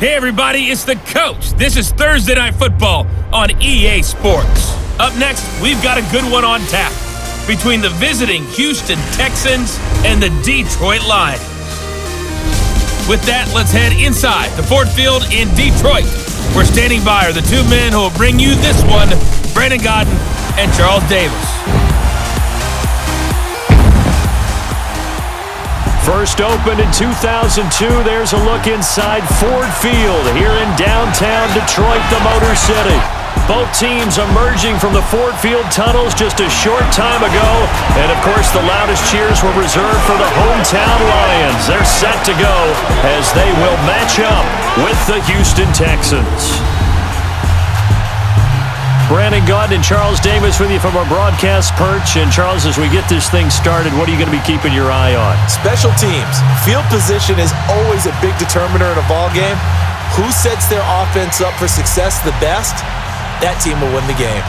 Hey everybody, it's the coach. This is Thursday Night Football on EA Sports. Up next, we've got a good one on tap between the visiting Houston Texans and the Detroit Lions. With that, let's head inside the Ford Field in Detroit. We're standing by are the two men who will bring you this one, Brandon Godden and Charles Davis. First opened in 2002, there's a look inside Ford Field here in downtown Detroit, the Motor City. Both teams emerging from the Ford Field tunnels just a short time ago. And, of course, the loudest cheers were reserved for the hometown Lions. They're set to go as they will match up with the Houston Texans. Brandon Godden and Charles Davis with you from our broadcast perch. And, Charles, as we get this thing started, what are you going to be keeping your eye on? Special teams. Field position is always a big determiner in a ball game. Who sets their offense up for success the best? That team will win the game.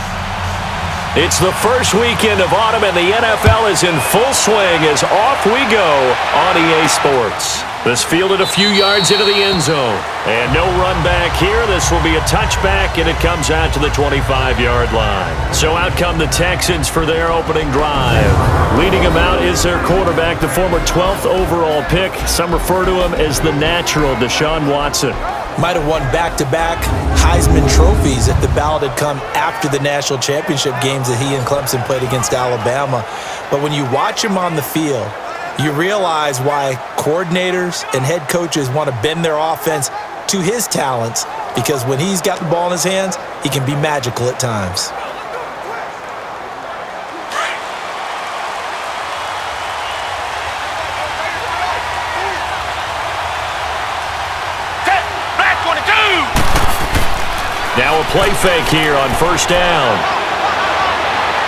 It's the first weekend of autumn, and the NFL is in full swing as off we go on EA Sports. This fielded a few yards into the end zone. And no run back here. This will be a touchback, and it comes out to the 25-yard line. So out come the Texans for their opening drive. Leading them out is their quarterback, the former 12th overall pick. Some refer to him as the natural, Deshaun Watson. Might have won back-to-back Heisman trophies if the ballot had come after the national championship games that he and Clemson played against Alabama. But when you watch him on the field, you realize why coordinators and head coaches want to bend their offense to his talents, because when he's got the ball in his hands, he can be magical at times. Now a play fake here on first down.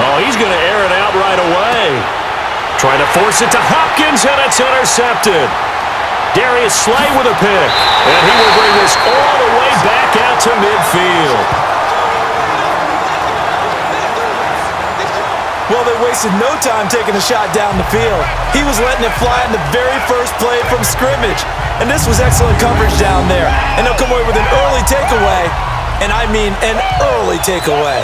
Oh, he's going to air it out right away. Trying to force it to Hopkins, and it's intercepted. Darius Slay with a pick, and he will bring this all the way back out to midfield. Well, they wasted no time taking a shot down the field. He was letting it fly in the very first play from scrimmage, and this was excellent coverage down there. And they'll come away with an early takeaway, and I mean an early takeaway.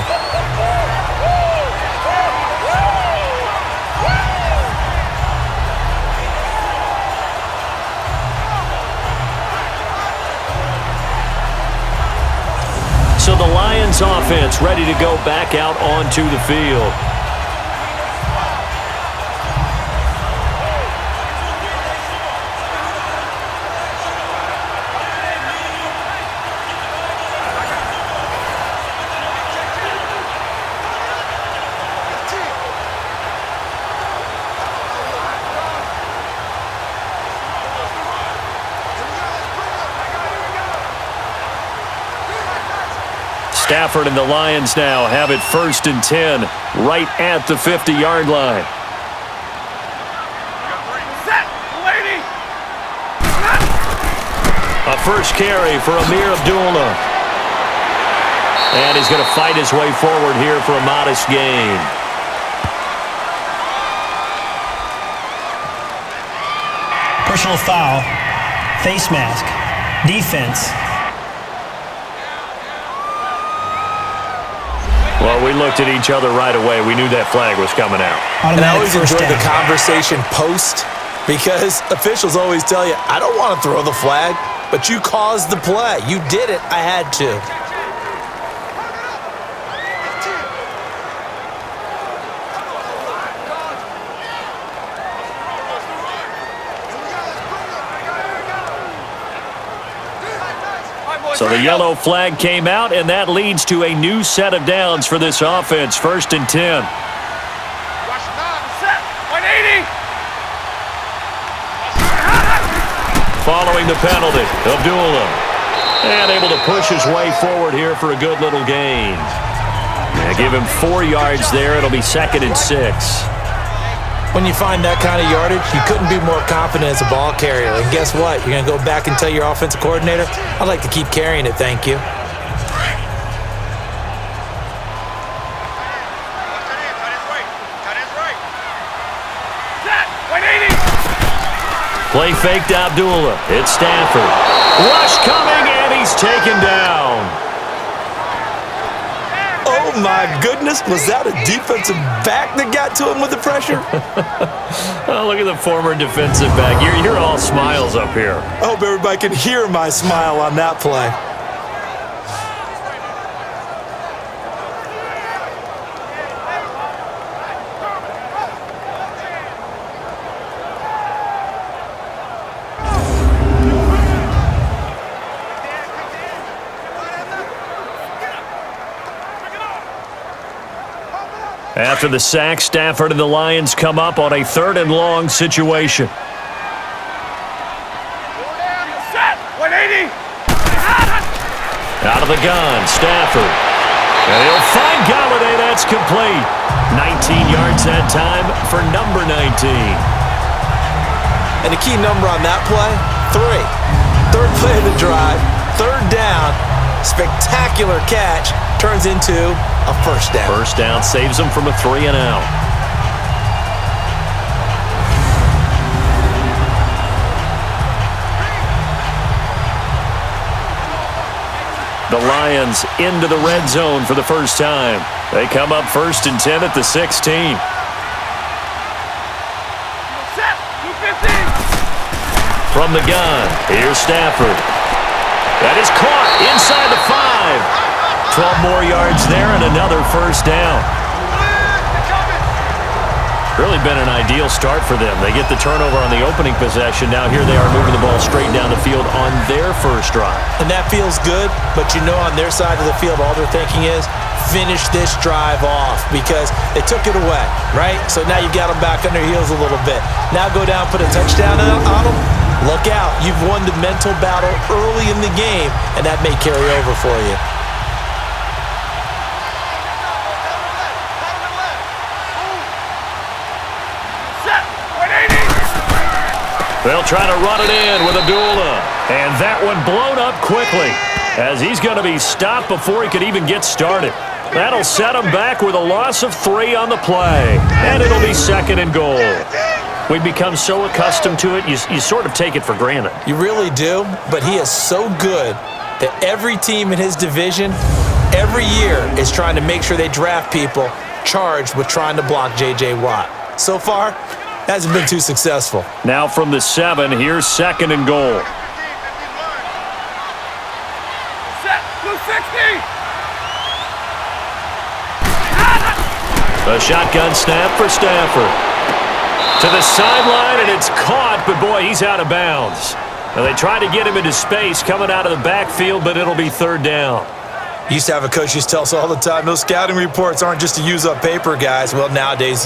So the Lions offense ready to go back out onto the field. Stafford and the Lions now have it 1st and 10, right at the 50-yard line. A first carry for Amir Abdullah. And he's going to fight his way forward here for a modest gain. Personal foul, face mask, defense. Well, we looked at each other right away. We knew that flag was coming out. And I always enjoy the conversation post, because officials always tell you, I don't want to throw the flag, but you caused the play. You did it. I had to. So the yellow flag came out, and that leads to a new set of downs for this offense. 1st and 10. Following the penalty, Abdullah. And able to push his way forward here for a good little gain. Yeah, give him 4 yards there. It'll be 2nd and 6. When you find that kind of yardage, you couldn't be more confident as a ball carrier. And guess what? You're going to go back and tell your offensive coordinator, I'd like to keep carrying it, thank you. Play fake to Abdullah. It's Stafford. Rush coming, and he's taken down. Oh, my goodness. Was that a defensive back that got to him with the pressure? Oh, look at the former defensive back. You're all smiles up here. I hope everybody can hear my smile on that play. After the sack, Stafford and the Lions come up on a 3rd and long situation. Out of the gun, Stafford. And he'll find Galladay. That's complete. 19 yards that time for number 19. And the key number on that play, 3. 3rd play of the drive, 3rd down, spectacular catch, turns into a 1st down. 1st down saves them from a 3-and-out. The Lions into the red zone for the first time. They come up 1st and 10 at the 16. From the gun, here's Stafford. That is caught inside the 5. 12 more yards there and another 1st down. Really been an ideal start for them. They get the turnover on the opening possession. Now here they are moving the ball straight down the field on their first drive. And that feels good, but you know on their side of the field all they're thinking is finish this drive off because they took it away, right? So now you've got them back on their heels a little bit. Now go down, put a touchdown on them. Look out. You've won the mental battle early in the game, and that may carry over for you. They'll try to run it in with Abdullah. And that one blown up quickly as he's going to be stopped before he could even get started. That'll set him back with a loss of 3 on the play. And it'll be 2nd and goal. We've become so accustomed to it, you sort of take it for granted. You really do, but he is so good that every team in his division every year is trying to make sure they draft people charged with trying to block J.J. Watt. So far, hasn't been too successful. Now from the 7, here's 2nd and goal. A shotgun snap for Stafford. To the sideline, and it's caught, but boy, he's out of bounds. Now they try to get him into space coming out of the backfield, but it'll be 3rd down. Used to have a coach used to tell us all the time, those scouting reports aren't just to use up paper, guys. Well, nowadays,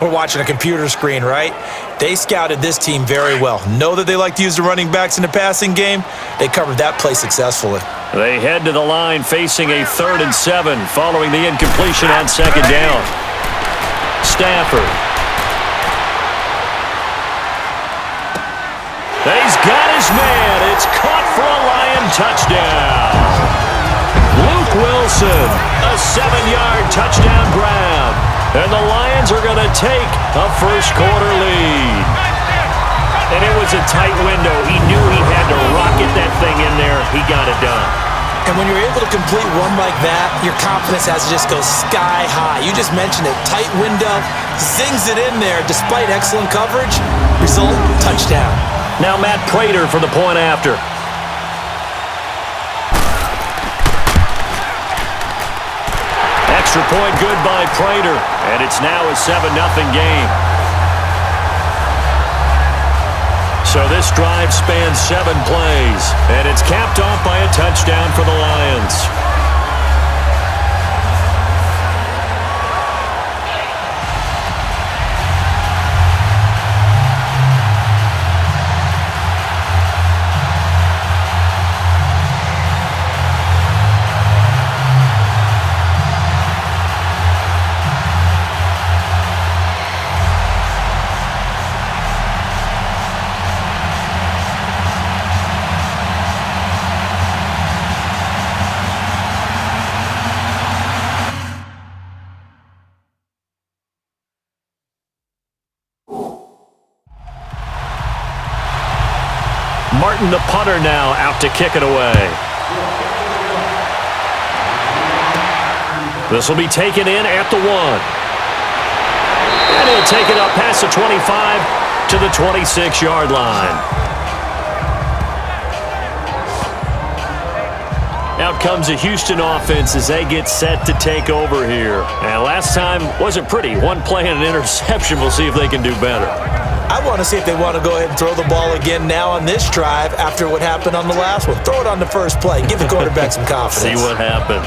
we're watching a computer screen, right? They scouted this team very well. Know that they like to use the running backs in the passing game. They covered that play successfully. They head to the line facing a 3rd and 7 following the incompletion on 2nd down. Stafford. He's got his man. It's caught for a Lion touchdown. Luke Wilson, a 7-yard touchdown grab. And the Lions are going to take a first-quarter lead. And it was a tight window. He knew he had to rocket that thing in there. He got it done. And when you're able to complete one like that, your confidence has to just go sky high. You just mentioned it. Tight window, zings it in there despite excellent coverage. Result, touchdown. Now Matt Prater for the point after. Extra point good by Prater, and it's now a 7-0 game. So this drive spans 7 plays, and it's capped off by a touchdown for the Lions. Martin, the punter, now out to kick it away. This will be taken in at the 1. And he'll take it up past the 25 to the 26-yard line. Out comes the Houston offense as they get set to take over here. And last time wasn't pretty. One play and an interception. We'll see if they can do better. I want to see if they want to go ahead and throw the ball again now on this drive after what happened on the last one. Throw it on the first play. Give the quarterback some confidence. See what happens.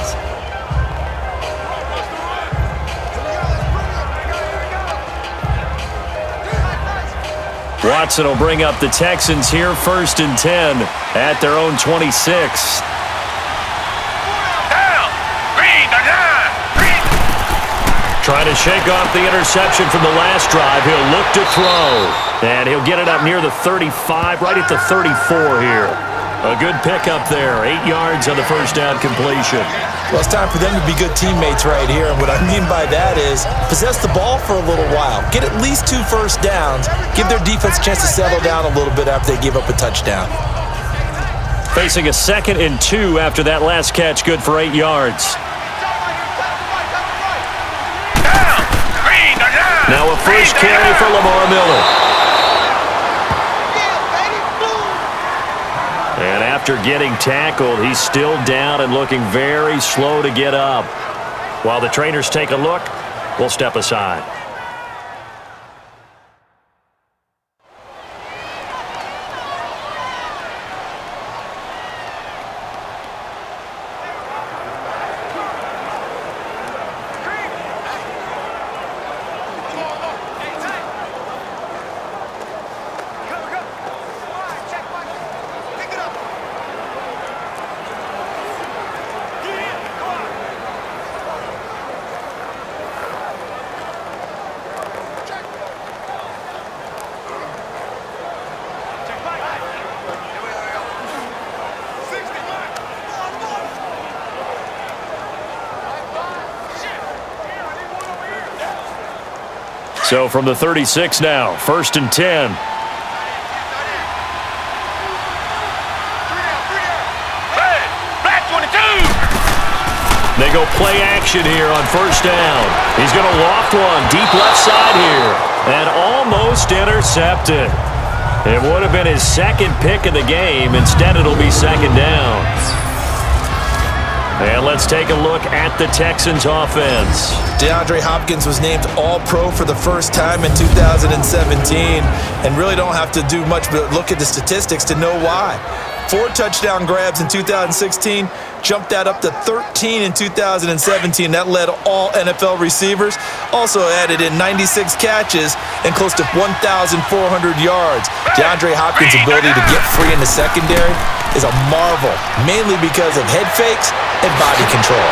Watson will bring up the Texans here, 1st and 10 at their own 26. Trying to shake off the interception from the last drive. He'll look to throw. And he'll get it up near the 35, right at the 34 here. A good pickup there. 8 yards on the first down completion. Well, it's time for them to be good teammates right here. And what I mean by that is possess the ball for a little while. Get at least 2 first downs. Give their defense a chance to settle down a little bit after they give up a touchdown. Facing a 2nd and 2 after that last catch. Good for 8 yards. Now a first carry for Lamar Miller. And after getting tackled, he's still down and looking very slow to get up. While the trainers take a look, we'll step aside. So from the 36 now, 1st and 10. They go play action here on 1st down. He's going to loft one deep left side here. And almost intercepted. It would have been his 2nd pick of the game. Instead, it'll be 2nd down. And let's take a look at the Texans offense. DeAndre Hopkins was named All-Pro for the first time in 2017. And really don't have to do much but look at the statistics to know why. 4 touchdown grabs in 2016. Jumped that up to 13 in 2017. That led all NFL receivers. Also added in 96 catches and close to 1,400 yards. DeAndre Hopkins' ability to get free in the secondary is a marvel, mainly because of head fakes and body control.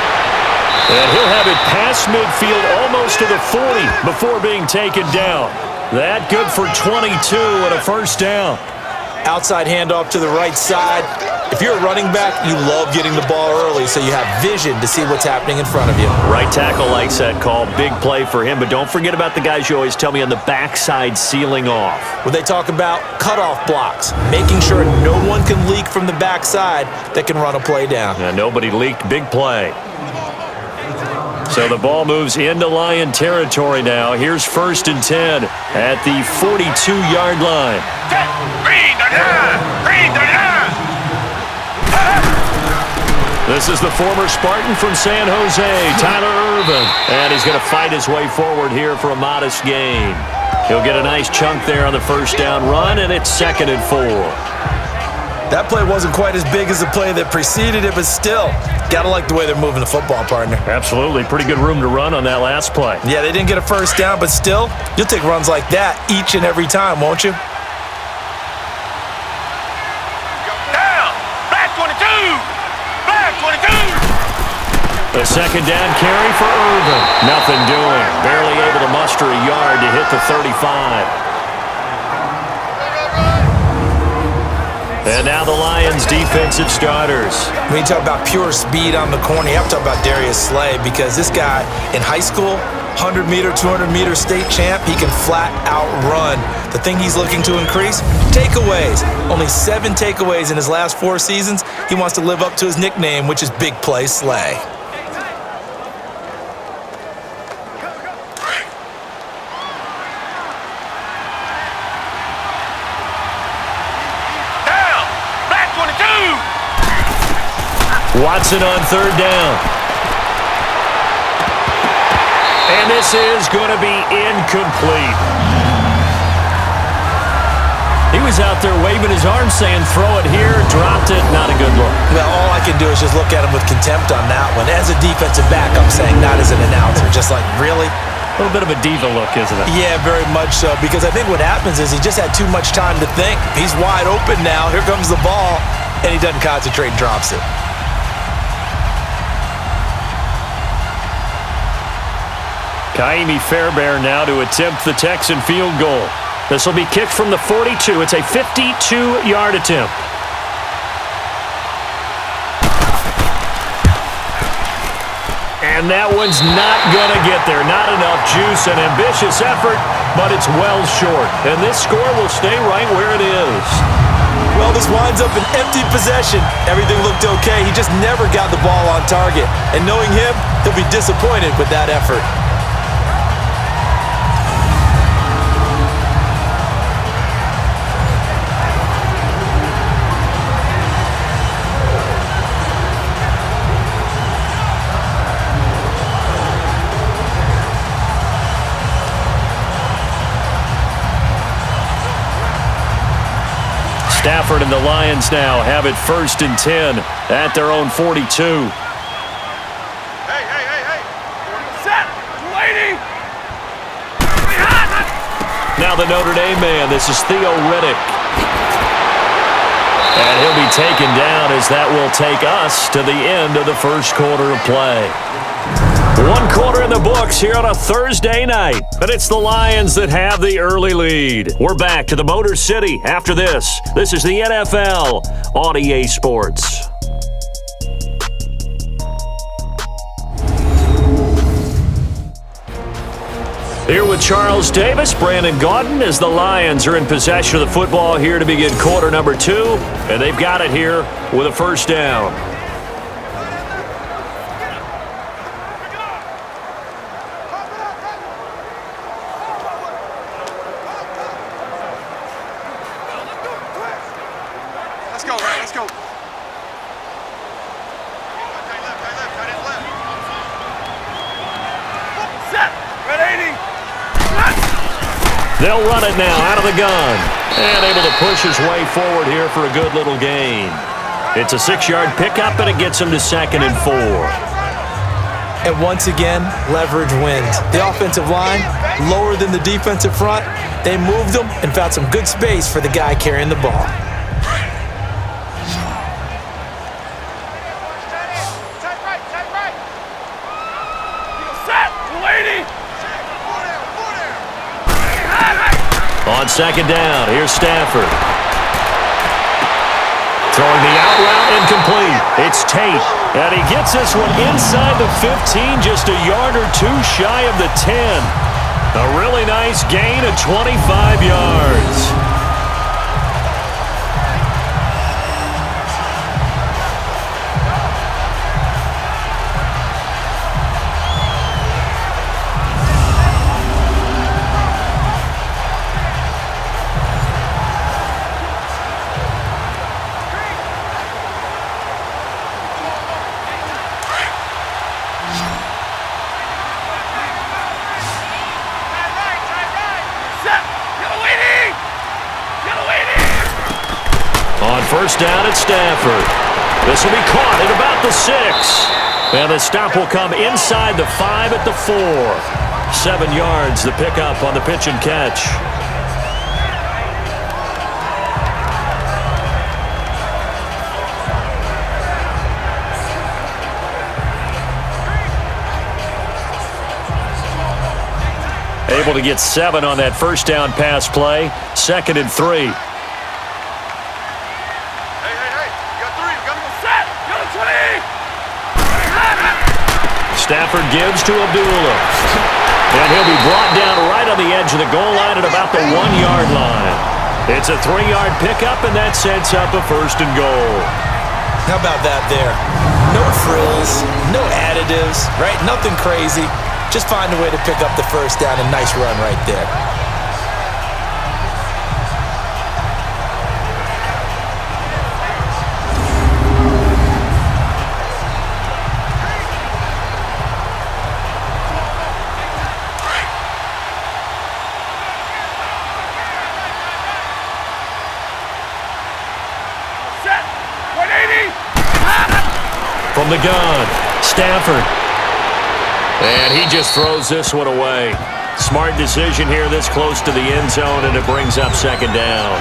And he'll have it past midfield almost to the 40 before being taken down. That good for 22 and a 1st down. Outside handoff to the right side. If you're a running back, you love getting the ball early so you have vision to see what's happening in front of you. Right tackle likes that call. Big play for him, but don't forget about the guys you always tell me on the backside sealing off. When they talk about cutoff blocks, making sure no one can leak from the backside that can run a play down. Yeah, nobody leaked. Big play. So the ball moves into Lion territory now. Here's 1st and 10 at the 42-yard line. This is the former Spartan from San Jose, Tyler Ervin. And he's going to fight his way forward here for a modest gain. He'll get a nice chunk there on the 1st down run, and it's 2nd and 4. That play wasn't quite as big as the play that preceded it, but still, got to like the way they're moving the football, partner. Absolutely. Pretty good room to run on that last play. Yeah, they didn't get a 1st down, but still, you'll take runs like that each and every time, won't you? Down! Back 22! Back 22! The 2nd down carry for Ervin. Nothing doing. Barely able to muster a yard to hit the 35. And now the Lions' defensive starters. When you talk about pure speed on the corner, you have to talk about Darius Slay because this guy in high school 100-meter, 200-meter state champ, he can flat out run. The thing he's looking to increase, takeaways. Only 7 takeaways in his last 4 seasons. He wants to live up to his nickname, which is Big Play Slay. Down! Black 22! Watson on 3rd down. And this is going to be incomplete. He was out there waving his arm saying, throw it here, dropped it, not a good look. Well, all I can do is just look at him with contempt on that one. As a defensive back, I'm saying, not as an announcer. Just like, really? A little bit of a diva look, isn't it? Yeah, very much so, because I think what happens is he just had too much time to think. He's wide open now. Here comes the ball, and he doesn't concentrate and drops it. Kaimi Fairbairn now to attempt the Texan field goal. This will be kicked from the 42. It's a 52-yard attempt. And that one's not going to get there. Not enough juice. An ambitious effort, but it's well short. And this score will stay right where it is. Well, this winds up an empty possession. Everything looked okay. He just never got the ball on target. And knowing him, he'll be disappointed with that effort. Stafford and the Lions now have it 1st and 10 at their own 42. Hey! Set! Waiting! Now the Notre Dame man, this is Theo Riddick. And he'll be taken down as that will take us to the end of the first quarter of play. 1 quarter in the books here on a Thursday night, but it's the Lions that have the early lead. We're back to the Motor City after this. This is the NFL on EA Sports. Here with Charles Davis, Brandon Gaudin, as the Lions are in possession of the football here to begin quarter number 2, and they've got it here with a 1st down. Let's go. Set! Red 80! They'll run it now out of the gun. And able to push his way forward here for a good little gain. It's a 6-yard pickup, and it gets him to 2nd and 4. And once again, leverage wins. The offensive line, lower than the defensive front. They moved them and found some good space for the guy carrying the ball. On 2nd down, here's Stafford. Throwing the out route incomplete. It's Tate, and he gets this one inside the 15, just a yard or 2 shy of the 10. A really nice gain of 25 yards. On 1st down at Stafford. This will be caught at about the 6. And the stop will come inside the 5 at the 4. 7 yards, the pickup on the pitch and catch. Able to get 7 on that 1st down pass play. 2nd and 3. Stafford gives to Abdullah. And he'll be brought down right on the edge of the goal line at about the 1-yard line. It's a 3-yard pickup, and that sets up a 1st and goal. How about that there? No frills, no additives, right? Nothing crazy. Just find a way to pick up the 1st down. A nice run right there. Set. 180. From the gun, Stafford. And he just throws this one away. Smart decision here this close to the end zone, and it brings up 2nd down.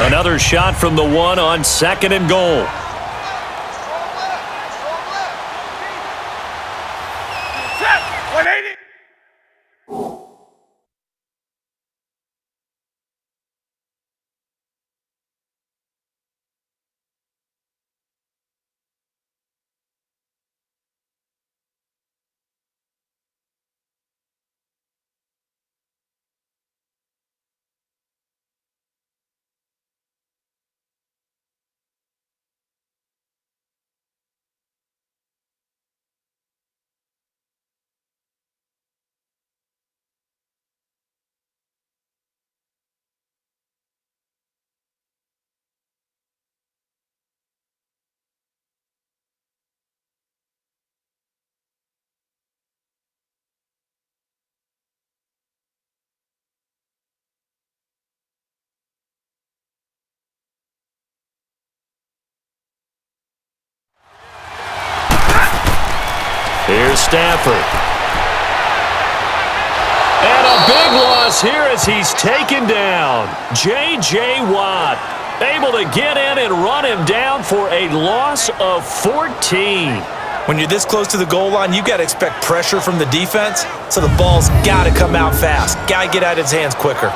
Another shot from the 1 on 2nd and goal. Set. 180. Here's Stafford. And a big loss here as he's taken down. J.J. Watt able to get in and run him down for a loss of 14. When you're this close to the goal line, you got to expect pressure from the defense, so the ball's got to come out fast. Got to get out of his hands quicker.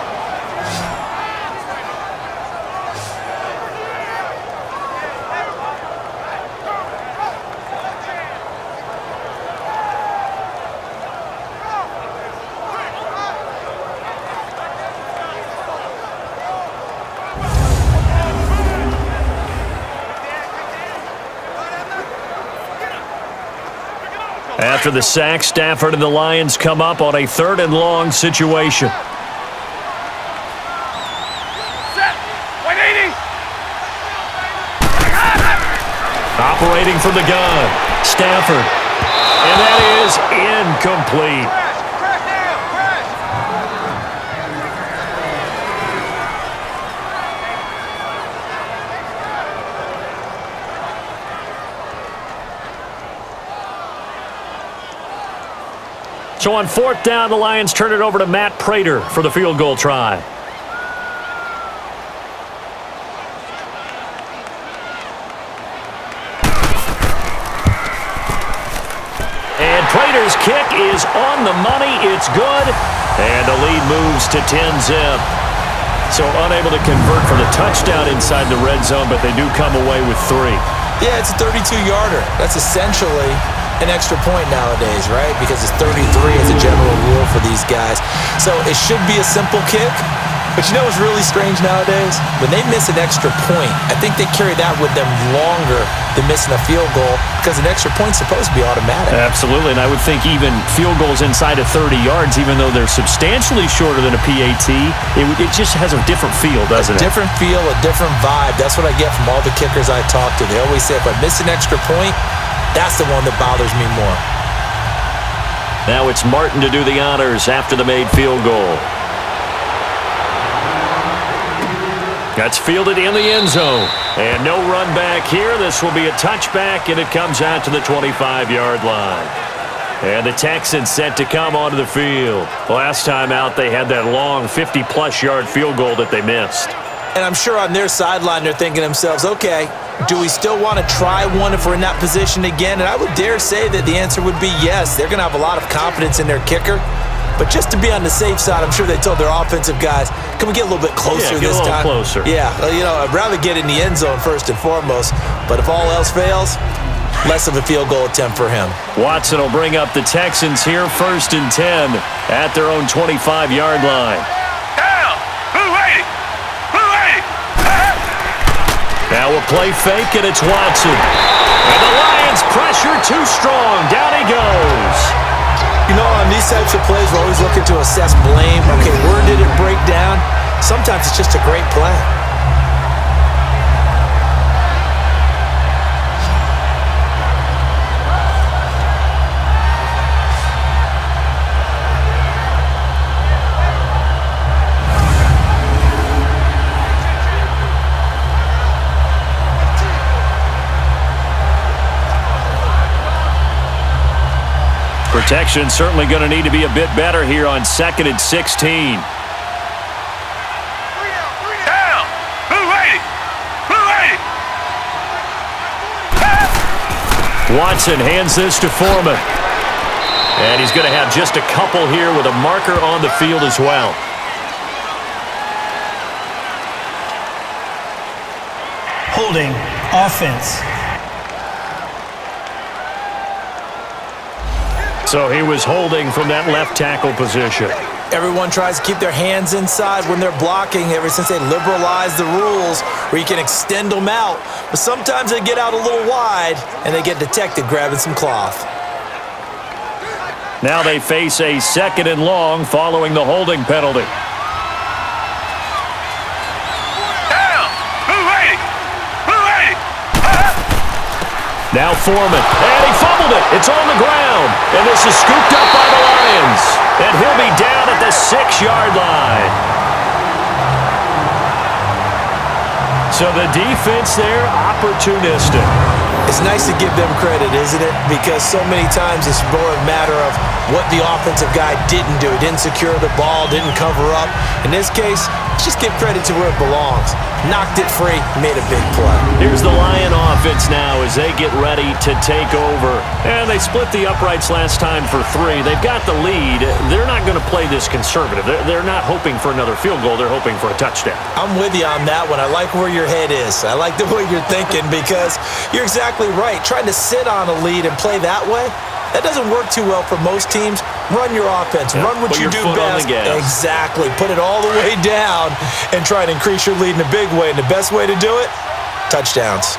After the sack, Stafford and the Lions come up on a 3rd and long situation. Set. 180. Operating from the gun, Stafford. And that is incomplete. Crash down. Crash. So on 4th down, the Lions turn it over to Matt Prater for the field goal try. And Prater's kick is on the money. It's good. And the lead moves to 10-zip. So unable to convert for the touchdown inside the red zone, but they do come away with 3. Yeah, it's a 32-yarder. That's essentially an extra point nowadays, right? Because it's 33 as a general rule for these guys. So it should be a simple kick. But you know what's really strange nowadays? When they miss an extra point, I think they carry that with them longer than missing a field goal because an extra point's supposed to be automatic. Absolutely, and I would think even field goals inside of 30 yards, even though they're substantially shorter than a PAT, it just has a different feel, doesn't it? A different feel, a different vibe. That's what I get from all the kickers I talk to. They always say if I miss an extra point, that's the one that bothers me more. Now it's Martin to do the honors after the made field goal. That's fielded in the end zone. And no run back here. This will be a touchback, and it comes out to the 25-yard line. And the Texans set to come onto the field. Last time out, they had that long 50-plus yard field goal that they missed. And I'm sure on their sideline, they're thinking to themselves, okay, do we still want to try one if we're in that position again? And I would dare say that the answer would be yes. They're going to have a lot of confidence in their kicker. But just to be on the safe side, I'm sure they told their offensive guys, can we get a little bit closer this time? Yeah, get a little closer. Yeah, I'd rather get in the end zone first and foremost. But if all else fails, less of a field goal attempt for him. Watson will bring up the Texans here, 1st and 10 at their own 25-yard line. Now we'll play fake, and it's Watson. And the Lions pressure too strong. Down he goes. On these types of plays, we're always looking to assess blame. Okay, where did it break down? Sometimes it's just a great play. Protection certainly going to need to be a bit better here on 2nd and 16. Watson hands this to Foreman. And he's going to have just a couple here with a marker on the field as well. Holding, offense. So he was holding from that left tackle position. Everyone tries to keep their hands inside when they're blocking ever since they liberalized the rules where you can extend them out. But sometimes they get out a little wide and they get detected grabbing some cloth. Now they face a 2nd and long following the holding penalty. Now Foreman, and he fumbled it. It's on the ground, and this is scooped up by the Lions. And he'll be down at the 6-yard line. So the defense there, opportunistic. It's nice to give them credit, isn't it? Because so many times it's more a matter of what the offensive guy didn't do. Didn't secure the ball, didn't cover up. In this case, let's just give credit to where it belongs. Knocked it free, made a big play. Here's the Lion offense now as they get ready to take over. And they split the uprights last time for 3. They've got the lead. They're not going to play this conservative. They're not hoping for another field goal. They're hoping for a touchdown. I'm with you on that one. I like where your head is. I like the way you're thinking because you're exactly right. Trying to sit on a lead and play that way, that doesn't work too well for most teams. Run your offense. Yep. Run what you do best. Exactly. Put it all the way down and try to increase your lead in a big way. And the best way to do it, touchdowns.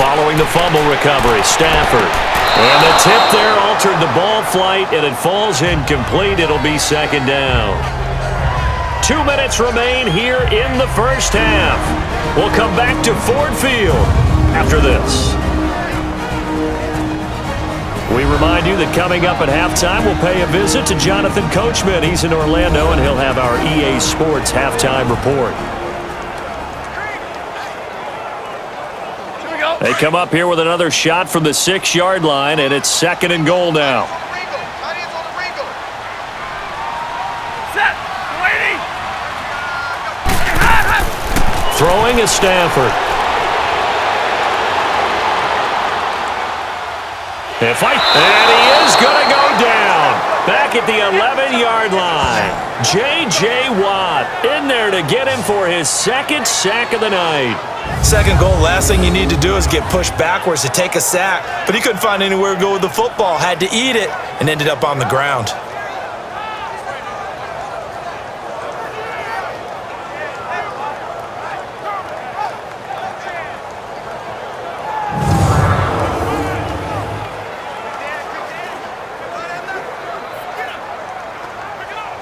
Following the fumble recovery, Stafford. And the tip there altered the ball flight, and it falls incomplete. It'll be 2nd down. 2 minutes remain here in the first half. We'll come back to Ford Field after this. We remind you that coming up at halftime, we'll pay a visit to Jonathan Coachman. He's in Orlando, and he'll have our EA Sports halftime report. They come up here with another shot from the 6-yard line, and it's 2nd and goal now. Throwing is Stafford. And he is going to go down. Back at the 11-yard line. J.J. Watt in there to get him for his 2nd sack of the night. 2nd goal, last thing you need to do is get pushed backwards to take a sack. But he couldn't find anywhere to go with the football. Had to eat it and ended up on the ground.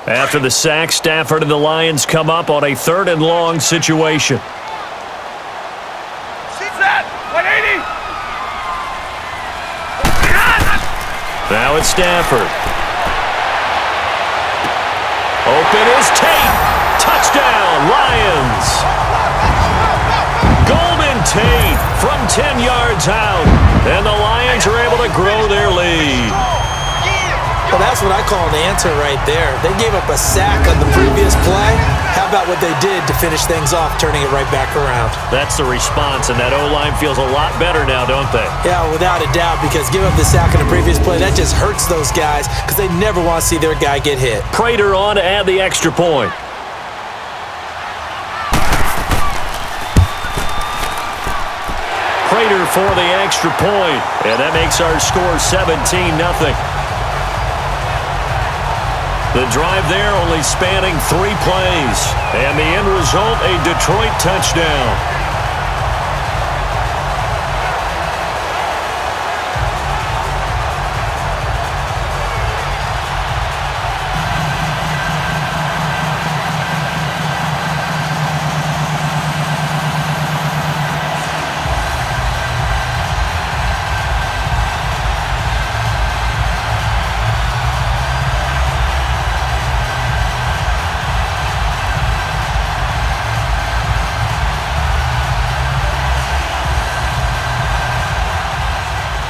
After the sack, Stafford and the Lions come up on a 3rd and long situation. Now it's Stafford. Open is Tate. Touchdown, Lions. Golden Tate from 10 yards out. And the Lions are able to grow their lead. Well, that's what I call an answer right there. They gave up a sack on the previous play. How about what they did to finish things off, turning it right back around? That's the response, and that O-line feels a lot better now, don't they? Yeah, without a doubt, because giving up the sack on the previous play, that just hurts those guys because they never want to see their guy get hit. Prater on to add the extra point. Prater for the extra point, and that makes our score 17-0. The drive there only spanning 3 plays, and the end result, a Detroit touchdown.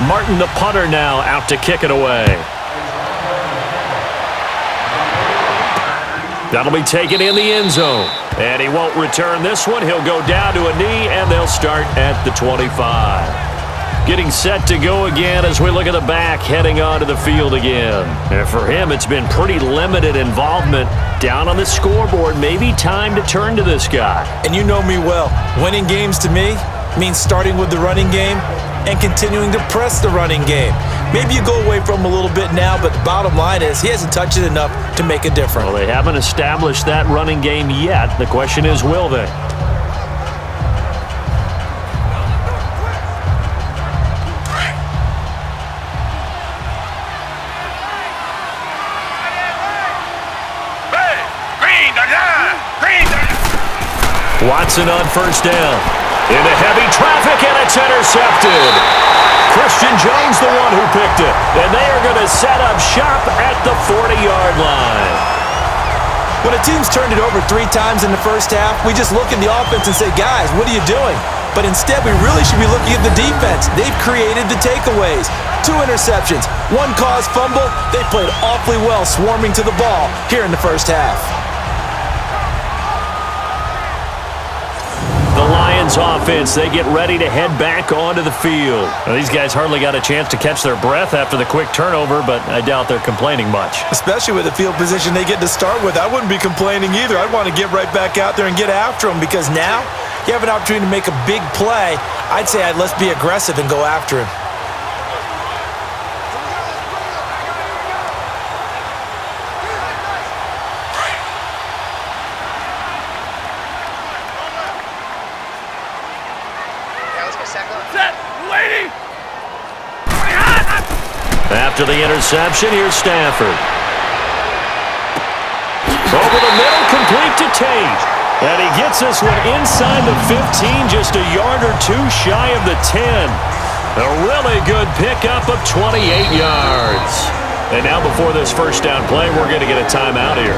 Martin, the punter, now out to kick it away. That'll be taken in the end zone. And he won't return this one. He'll go down to a knee, and they'll start at the 25. Getting set to go again as we look at the back heading onto the field again. And for him, it's been pretty limited involvement down on the scoreboard. Maybe time to turn to this guy. And you know me well. Winning games to me means starting with the running game and continuing to press the running game. Maybe you go away from him a little bit now, but the bottom line is he hasn't touched it enough to make a difference. Well, they haven't established that running game yet. The question is, will they? Watson on first down. Into heavy traffic, and it's intercepted. Christian Jones, the one who picked it. And they are going to set up shop at the 40-yard line. When a team's turned it over 3 times in the first half, we just look at the offense and say, guys, what are you doing? But instead, we really should be looking at the defense. They've created the takeaways. 2 interceptions, 1 caused fumble. They played awfully well swarming to the ball here in the first half. The Lions offense, they get ready to head back onto the field. Now, these guys hardly got a chance to catch their breath after the quick turnover, but I doubt they're complaining much. Especially with the field position they get to start with. I wouldn't be complaining either. I'd want to get right back out there and get after them because now you have an opportunity to make a big play. I'd say let's be aggressive and go after him. After the interception, here's Stafford. Over the middle, complete to Tate. And he gets this one inside the 15, just a yard or 2 shy of the 10. A really good pickup of 28 yards. And now before this first down play, we're going to get a timeout here,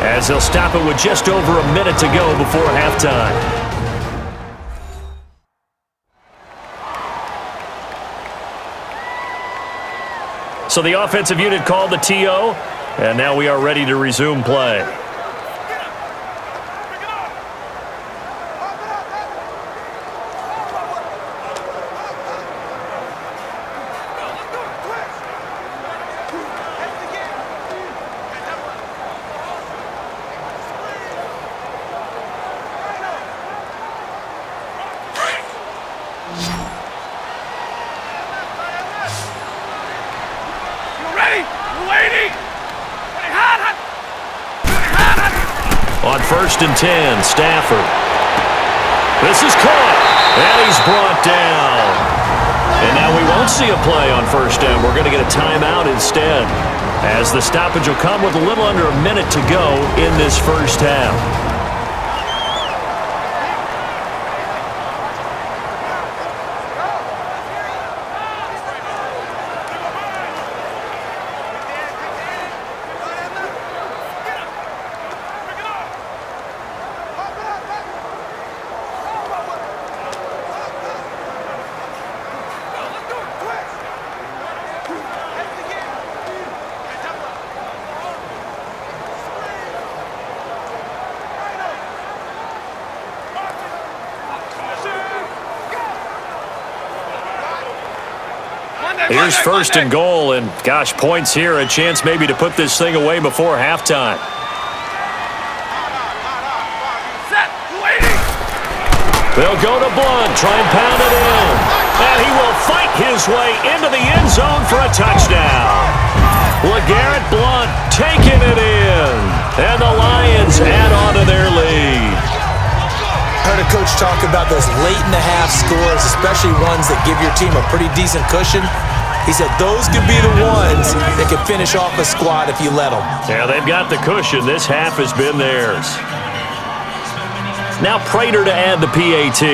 as they'll stop it with just over a minute to go before halftime. So the offensive unit called the TO, and now we are ready to resume play. On 1st and 10, Stafford. This is caught, and he's brought down. And now we won't see a play on 1st down. We're going to get a timeout instead, as the stoppage will come with a little under a minute to go in this first half. Here's first and goal, and gosh, points here, a chance maybe to put this thing away before halftime. Set. Waiting. They'll go to Blunt, try and pound it in. And he will fight his way into the end zone for a touchdown. LeGarrette Blunt taking it in. And the Lions add on to their lead. Heard a coach talk about those late-in-the-half scores, especially ones that give your team a pretty decent cushion. He said those could be the ones that could finish off a squad if you let them. Yeah, they've got the cushion. This half has been theirs. Now Prater to add the PAT.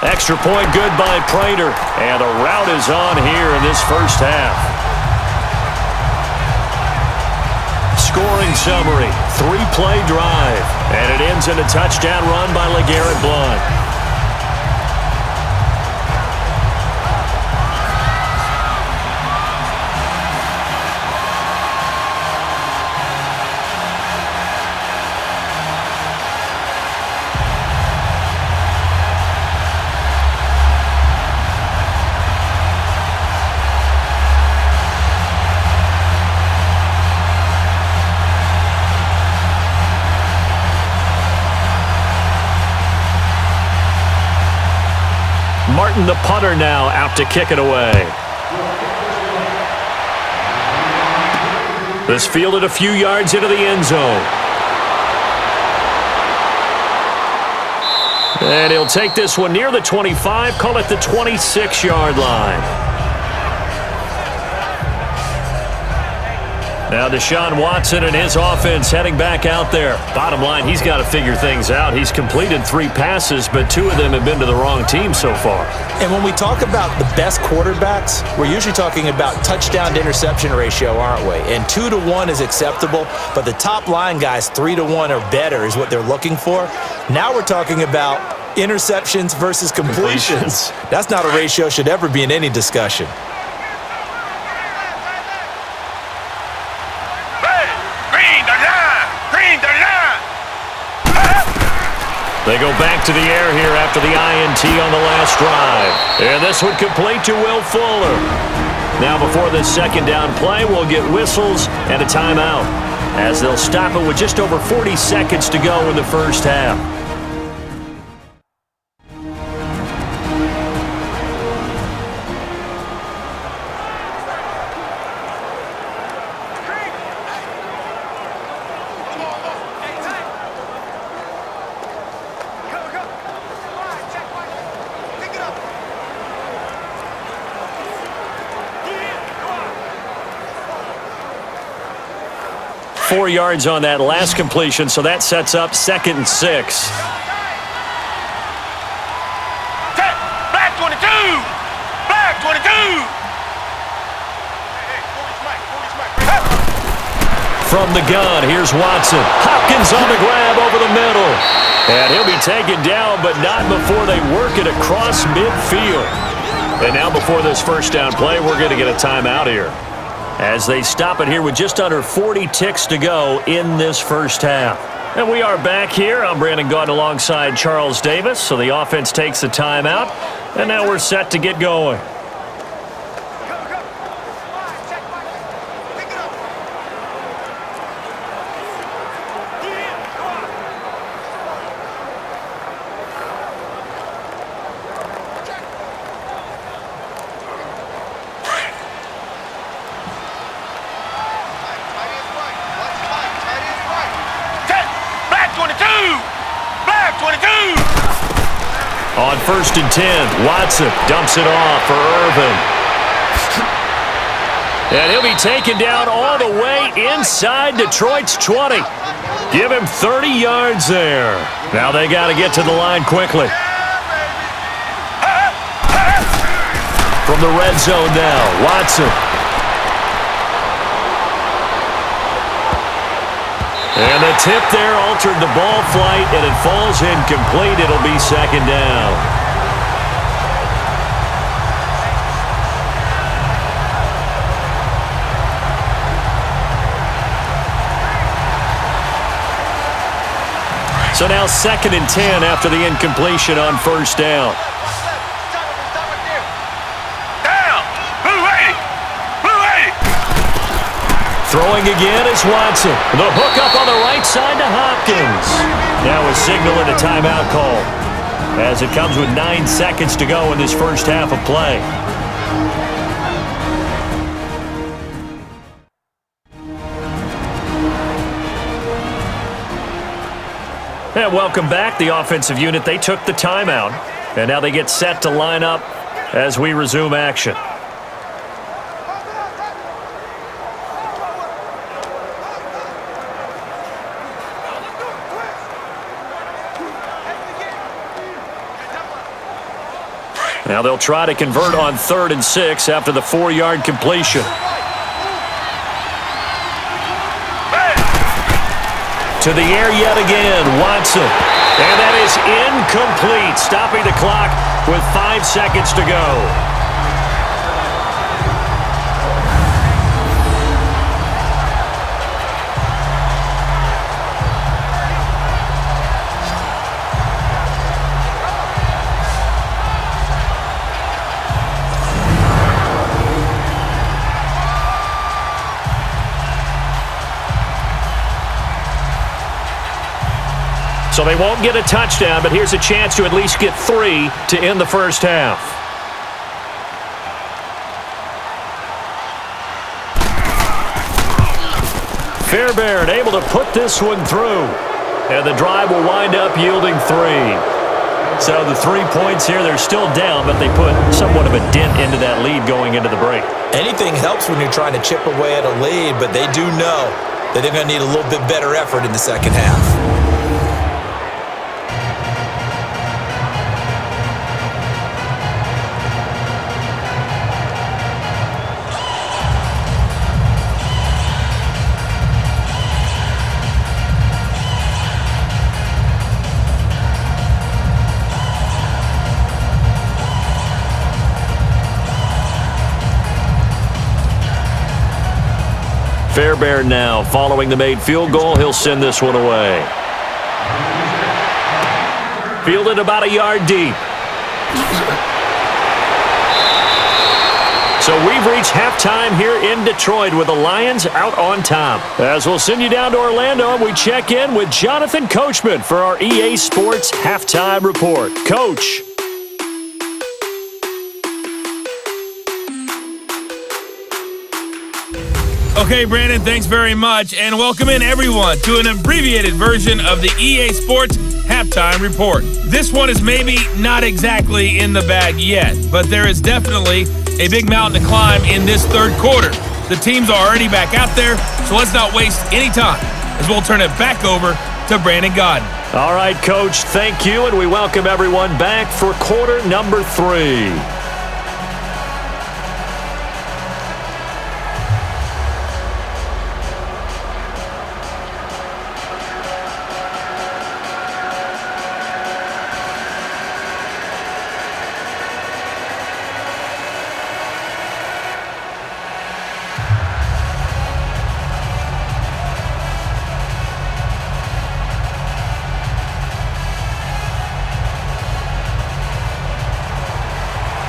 Extra point good by Prater. And the route is on here in this first half. Scoring summary, 3-play drive. And it ends in a touchdown run by LeGarrette Blunt. Martin, the punter, now out to kick it away. This fielded a few yards into the end zone. And he'll take this one near the 25, call it the 26-yard line. Now Deshaun Watson and his offense heading back out there. Bottom line, he's got to figure things out. He's completed 3 passes, but 2 of them have been to the wrong team so far. And when we talk about the best quarterbacks, we're usually talking about touchdown to interception ratio, aren't we? And 2-to-1 is acceptable, but the top line guys, 3-to-1 or better is what they're looking for. Now we're talking about interceptions versus completions. That's not a ratio should ever be in any discussion. They go back to the air here after the INT on the last drive. And this would complete to Will Fuller. Now before this second down play, we'll get whistles and a timeout, as they'll stop it with just over 40 seconds to go in the first half. Four yards on that last completion, so that sets up 2nd and 6. Black 22! Black 22! From the gun, here's Watson. Hopkins on the grab over the middle. And he'll be taken down, but not before they work it across midfield. And now before this first down play, we're going to get a timeout here, as they stop it here with just under 40 ticks to go in this first half. And we are back here. I'm Brandon Gaunt alongside Charles Davis. So the offense takes the timeout, and now we're set to get going. On 1st and 10, Watson dumps it off for Irvin. And he'll be taken down all the way inside Detroit's 20. Give him 30 yards there. Now they got to get to the line quickly. From the red zone now, Watson. And the tip there altered the ball flight, and it falls incomplete. It'll be 2nd down. So now 2nd and 10 after the incompletion on 1st down. Throwing again is Watson. The hook up on the right side to Hopkins. Now a signal and a timeout call, as it comes with 9 seconds to go in this first half of play. And welcome back. The offensive unit, they took the timeout, and now they get set to line up as we resume action. Now they'll try to convert on 3rd and 6 after the 4-yard completion. To the air yet again, Watson. And that is incomplete, stopping the clock with 5 seconds to go. So they won't get a touchdown, but here's a chance to at least get 3 to end the first half. Fairbairn able to put this one through. And the drive will wind up yielding 3. So the 3 points here, they're still down, but they put somewhat of a dent into that lead going into the break. Anything helps when you're trying to chip away at a lead, but they do know that they're going to need a little bit better effort in the second half. Fairbairn now, following the made field goal, he'll send this one away. Fielded about a yard deep. So we've reached halftime here in Detroit with the Lions out on top. As we'll send you down to Orlando, we check in with Jonathan Coachman for our EA Sports Halftime Report. Coach. Okay, Brandon, thanks very much, and welcome in everyone to an abbreviated version of the EA Sports Halftime Report. This one is maybe not exactly in the bag yet, but there is definitely a big mountain to climb in this third quarter. The teams are already back out there, so let's not waste any time as we'll turn it back over to Brandon Godden. All right, Coach, thank you, and we welcome everyone back for quarter number 3.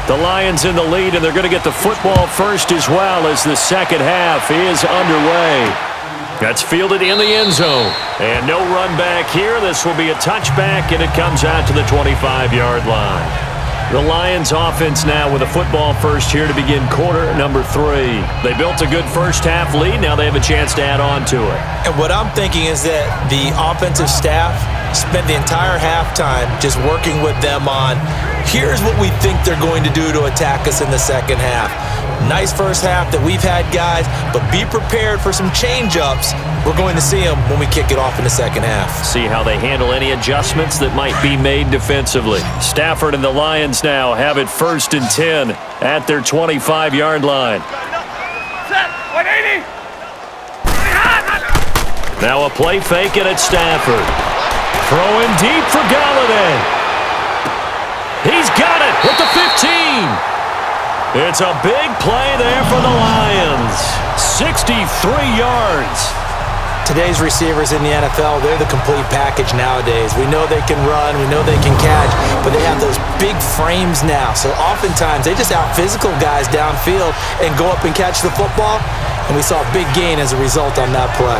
The Lions in the lead, and they're going to get the football first as well as the second half is underway. That's fielded in the end zone. And no run back here. This will be a touchback, and it comes out to the 25-yard line. The Lions offense now with a football first here to begin quarter number 3. They built a good first half lead. Now they have a chance to add on to it. And what I'm thinking is that the offensive staff spent the entire halftime just working with them on, here's what we think they're going to do to attack us in the second half. Nice first half that we've had, guys, but be prepared for some change-ups. We're going to see them when we kick it off in the second half. See how they handle any adjustments that might be made defensively. Stafford and the Lions now have it 1st and 10 at their 25-yard line. Set. 180. Now a play fake, and it's Stafford. Throwing deep for Galladay. He's got it at the 15. It's a big play there for the Lions. 63 yards. Today's receivers in the NFL, they're the complete package nowadays. We know they can run, we know they can catch, but they have those big frames now. So oftentimes they just out-physical guys downfield and go up and catch the football. and we saw a big gain as a result on that play.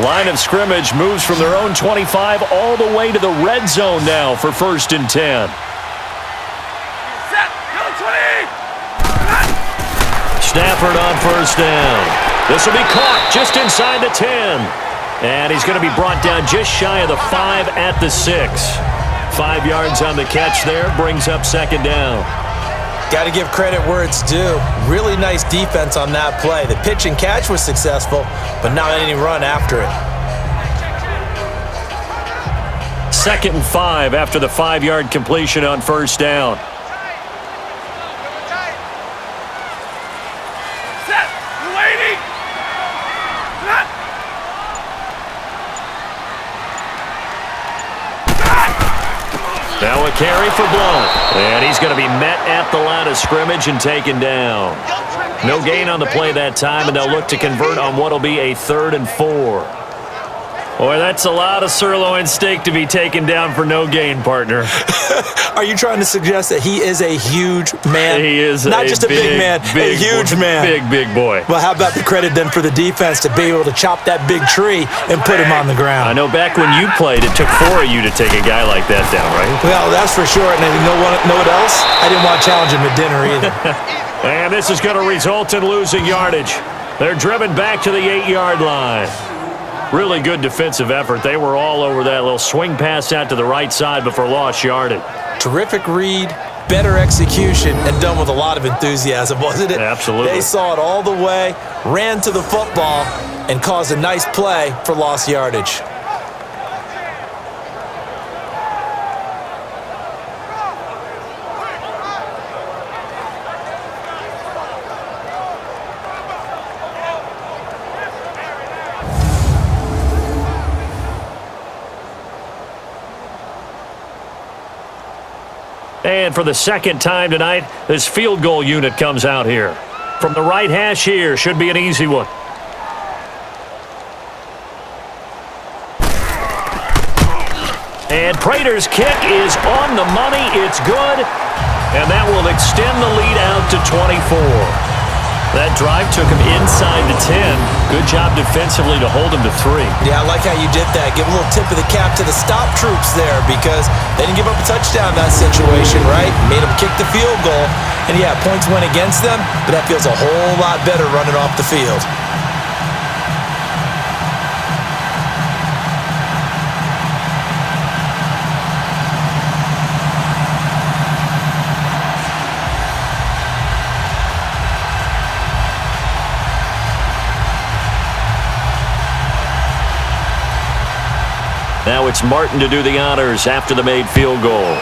Line of scrimmage moves from their own 25 all the way to the red zone now for 1st and 10. Set. Go 20. Stafford on 1st down. This will be caught just inside the 10. And he's going to be brought down just shy of the 5 at the 6. 5 yards on the catch there, brings up 2nd down. Got to give credit where it's due. Really nice defense on that play. The pitch and catch was successful, but not any run after it. 2nd and 5 after the 5-yard completion on 1st down. Set. Waiting. Set. Now a carry for Blount. And he's going to be met at the line of scrimmage and taken down. No gain on the play that time, and they'll look to convert on what will be a 3rd and 4. Boy, that's a lot of sirloin steak to be taken down for no gain, partner. Are you trying to suggest that he is a huge man? He is not just a big man, a huge man. Big boy. Well, how about the credit then for the defense to be able to chop that big tree and put him on the ground? I know back when you played, it took 4 of you to take a guy like that down, right? Well, that's for sure. And you know what else? I didn't want to challenge him at dinner either. And this is going to result in losing yardage. They're driven back to the 8-yard line. Really good defensive effort. They were all over that little swing pass out to the right side before lost yardage. Terrific read, better execution, and done with a lot of enthusiasm, wasn't it? Absolutely. They saw it all the way, ran to the football, and caused a nice play for lost yardage. And for the 2nd time tonight, this field goal unit comes out here. From the right hash here, should be an easy one. And Prater's kick is on the money. It's good. And that will extend the lead out to 24. That drive took him inside the 10. Good job defensively to hold him to 3. Yeah, I like how you did that. Give a little tip of the cap to the stop troops there because they didn't give up a touchdown in that situation, right? Made them kick the field goal. And yeah, points went against them, but that feels a whole lot better running off the field. Now it's Martin to do the honors after the made field goal.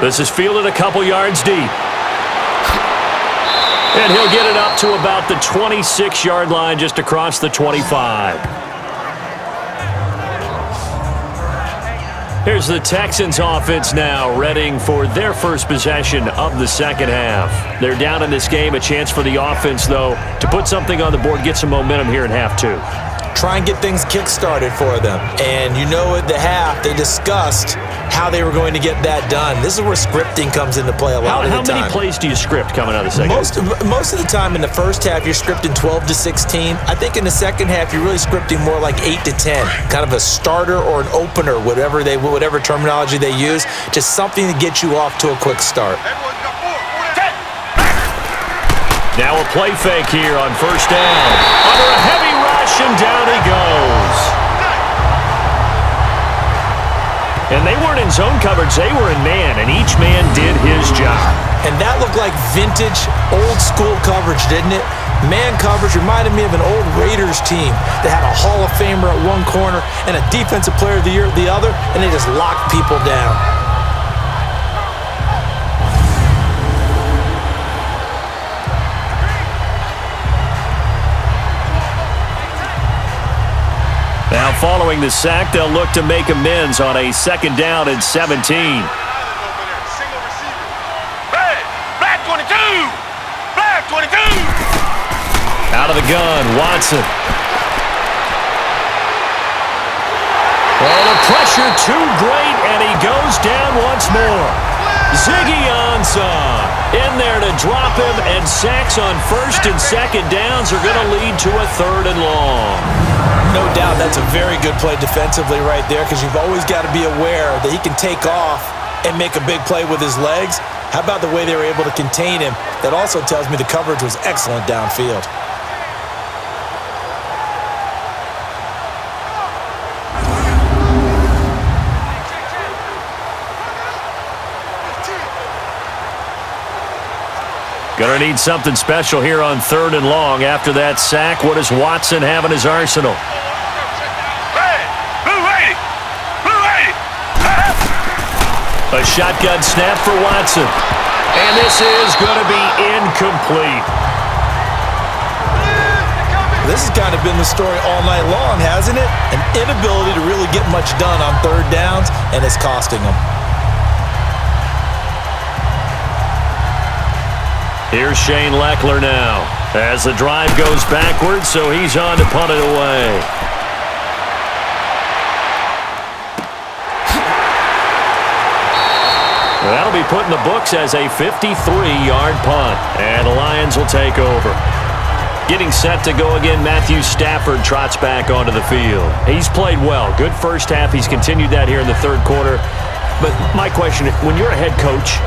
This is fielded a couple yards deep. And he'll get it up to about the 26-yard line just across the 25. Here's the Texans offense now, readying for their first possession of the 2nd half. They're down in this game, a chance for the offense, though, to put something on the board, get some momentum here in half 2. Try and get things kick-started for them. And you know at the half, they discussed how they were going to get that done. This is where scripting comes into play a lot of the time. How many plays do you script coming out of the second? Most of the time in the first half, you're scripting 12 to 16. I think in the second half, you're really scripting more like 8 to 10. Kind of a starter or an opener, whatever terminology they use. Just something to get you off to a quick start. Now a play fake here on 1st down. Under a heavy rush, and down he goes. And they weren't in zone coverage, they were in man, and each man did his job. And that looked like vintage, old-school coverage, didn't it? Man coverage reminded me of an old Raiders team that had a Hall of Famer at one corner and a Defensive Player of the Year at the other, and they just locked people down. Now following the sack, they'll look to make amends on a 2nd down and 17. Black 22! Black 22! Out of the gun, Watson. Oh, the pressure too great, and he goes down once more. Ziggy Ansah in there to drop him, and sacks on first and second downs are going to lead to a 3rd and long. No doubt that's a very good play defensively right there, because you've always got to be aware that he can take off and make a big play with his legs. How about the way they were able to contain him? That also tells me the coverage was excellent downfield. Going to need something special here on 3rd and long. After that sack, what does Watson have in his arsenal? A shotgun snap for Watson. And this is going to be incomplete. This has kind of been the story all night long, hasn't it? An inability to really get much done on 3rd downs, and it's costing them. Here's Shane Leckler now as the drive goes backwards, so he's on to punt it away. That'll be put in the books as a 53-yard punt, and the Lions will take over. Getting set to go again, Matthew Stafford trots back onto the field. He's played well. Good first half. He's continued that here in the 3rd quarter. But my question, when you're a head coach,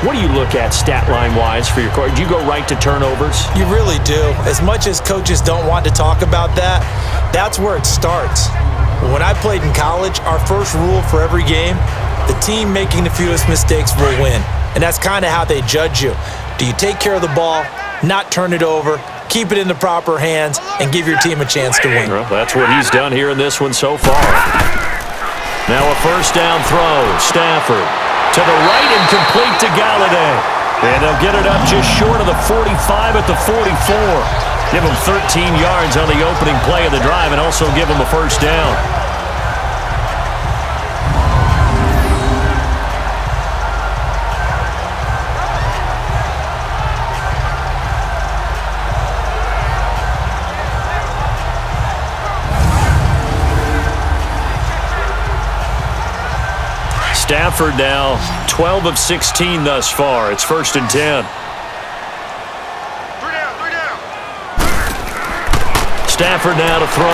what do you look at stat line-wise for your coach? Do you go right to turnovers? You really do. As much as coaches don't want to talk about that, that's where it starts. When I played in college, our first rule for every game, the team making the fewest mistakes will win. And that's kind of how they judge you. Do you take care of the ball, not turn it over, keep it in the proper hands, and give your team a chance to win? Well, that's what he's done here in this one so far. Now a 1st down throw. Stafford to the right and complete to Galladay. And they'll get it up just short of the 45 at the 44. Give him 13 yards on the opening play of the drive and also give him a 1st down. Stafford now 12 of 16 thus far. It's 1st and 10. Stafford now to throw.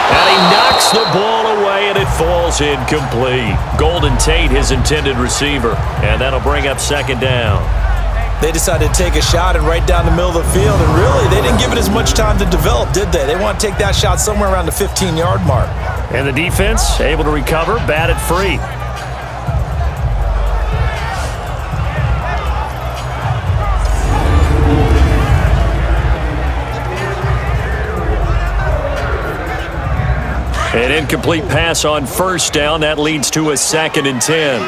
And he knocks the ball away, and it falls incomplete. Golden Tate, his intended receiver. And that'll bring up 2nd down. They decided to take a shot and right down the middle of the field, and really, they didn't give it as much time to develop, did they? They want to take that shot somewhere around the 15-yard mark. And the defense able to recover, bat it free. An incomplete pass on 1st down. That leads to a 2nd and 10.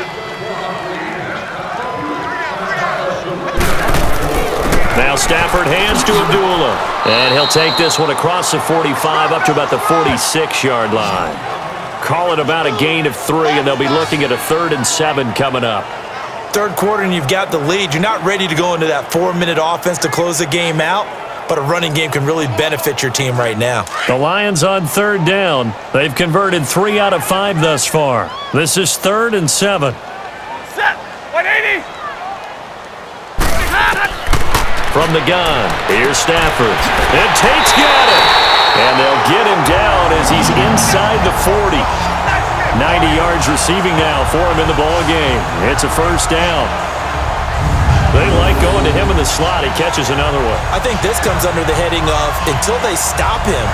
Now Stafford hands to Abdullah. And he'll take this one across the 45 up to about the 46-yard line. Call it about a gain of 3, and they'll be looking at a 3rd and 7 coming up. 3rd quarter, and you've got the lead. You're not ready to go into that 4-minute offense to close the game out, but a running game can really benefit your team right now. The Lions on 3rd down. They've converted 3 out of 5 thus far. This is 3rd and 7. Set. 180. From the gun, here's Stafford. And Tate's got it. And they'll get him down as he's inside the 40. 90 yards receiving now for him in the ball game. It's a 1st down. They like going to him in the slot. He catches another one. I think this comes under the heading of, until they stop him,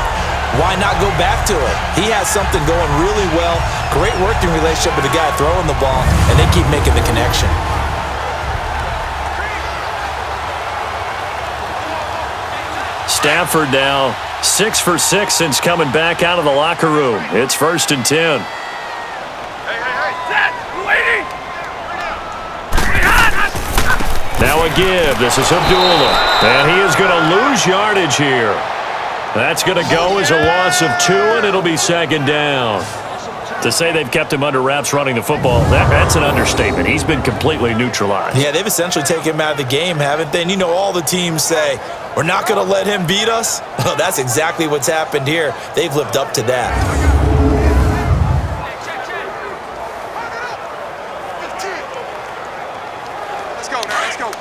why not go back to it? He has something going really well. Great working relationship with the guy throwing the ball, and they keep making the connection. Stafford now 6 for 6 since coming back out of the locker room. It's 1st and 10. Hey, set. Waiting. Now a give. This is Abdullah. And he is going to lose yardage here. That's going to go as a loss of 2, and it'll be 2nd down. To say they've kept him under wraps running the football, that's an understatement. He's been completely neutralized. Yeah, they've essentially taken him out of the game, haven't they? And you know all the teams say, we're not going to let him beat us. Well, that's exactly what's happened here. They've lived up to that. Let's go now, let's go.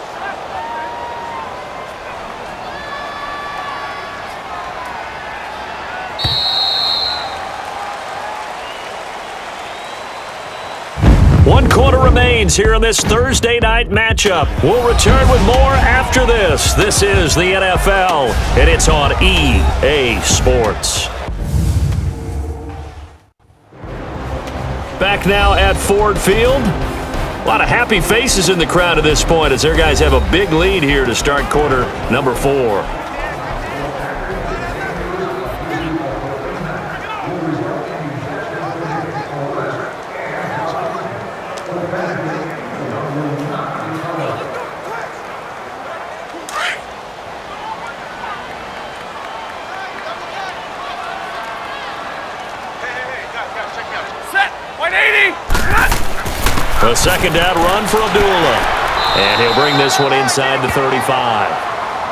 One quarter remains here in this Thursday night matchup. We'll return with more after this. This is the NFL, and it's on EA Sports. Back now at Ford Field. A lot of happy faces in the crowd at this point as their guys have a big lead here to start quarter number 4. A second down run for Abdullah. And he'll bring this one inside the 35.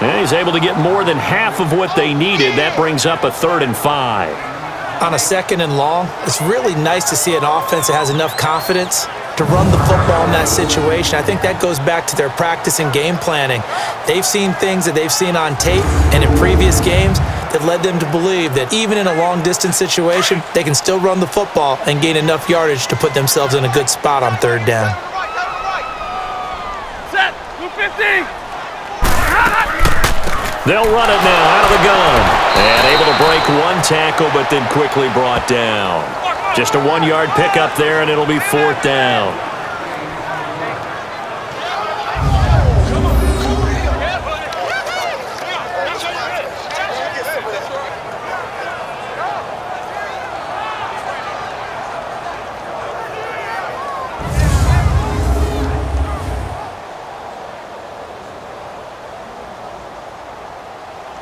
And he's able to get more than half of what they needed. That brings up a 3rd and 5. On a 2nd and long, it's really nice to see an offense that has enough confidence to run the football in that situation. I think that goes back to their practice and game planning. They've seen things that they've seen on tape and in previous games that led them to believe that even in a long-distance situation, they can still run the football and gain enough yardage to put themselves in a good spot on 3rd down. Set, 250. They'll run it now out of the gun. And able to break one tackle, but then quickly brought down. Just a 1-yard pickup there, and it'll be 4th down.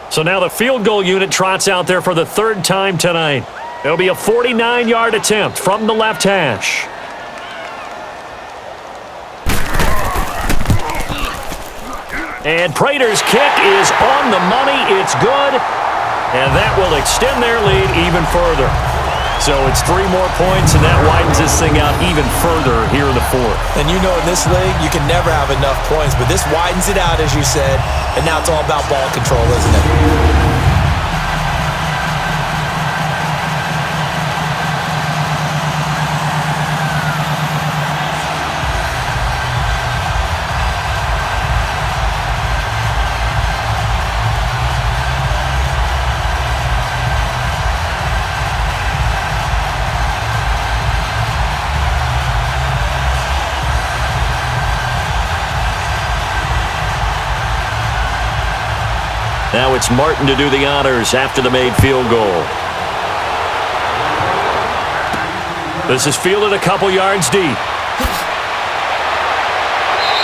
So now the field goal unit trots out there for the 3rd time tonight. It'll be a 49-yard attempt from the left hash. And Prater's kick is on the money. It's good. And that will extend their lead even further. So it's 3 more points, and that widens this thing out even further here in the 4th. And you know in this league, you can never have enough points, but this widens it out, as you said, and now it's all about ball control, isn't it? Now it's Martin to do the honors after the made field goal. This is fielded a couple yards deep.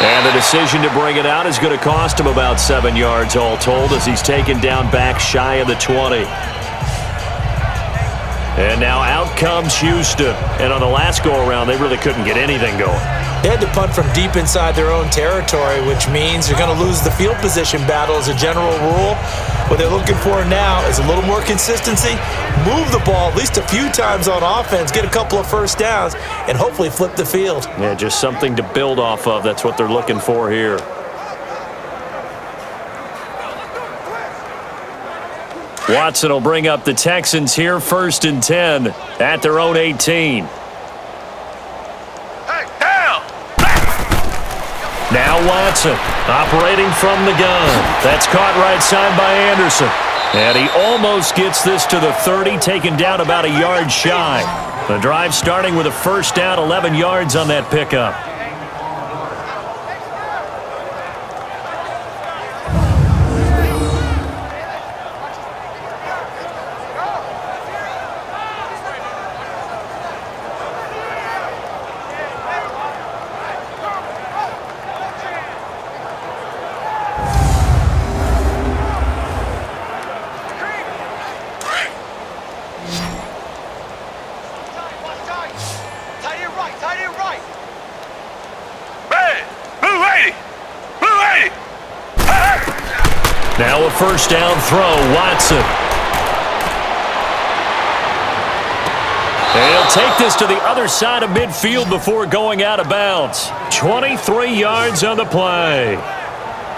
And the decision to bring it out is going to cost him about 7 yards all told as he's taken down back shy of the 20. And now out comes Houston. And on the last go-around, they really couldn't get anything going. They had to punt from deep inside their own territory, which means they're going to lose the field position battle as a general rule. What they're looking for now is a little more consistency, move the ball at least a few times on offense, get a couple of first downs, and hopefully flip the field. Yeah, just something to build off of. That's what they're looking for here. Watson will bring up the Texans here, 1st and 10 at their own 18. Now Watson operating from the gun. That's caught right side by Anderson. And he almost gets this to the 30, taken down about a yard shy. The drive starting with a 1st down, 11 yards on that pickup. Now a first down throw, Watson. And he'll take this to the other side of midfield before going out of bounds. 23 yards on the play.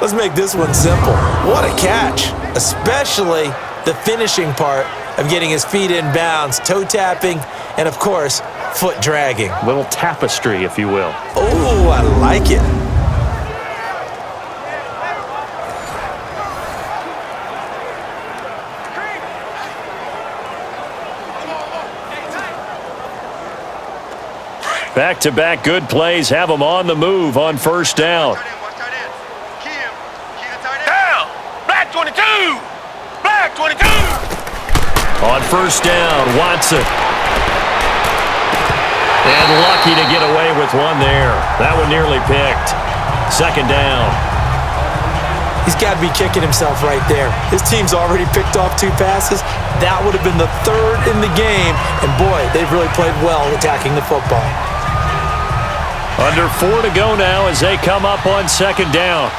Let's make this one simple. What a catch, especially the finishing part of getting his feet in bounds, toe tapping, and of course, foot dragging. Little tapestry, if you will. Oh, I like it. Back-to-back good plays have them on the move on first down. Down! Black 22! Black 22! On first down, Watson. And lucky to get away with one there. That one nearly picked. Second down. He's got to be kicking himself right there. His team's already picked off 2 passes. That would have been the 3rd in the game. And boy, they've really played well attacking the football. Under 4 to go now as they come up on second down.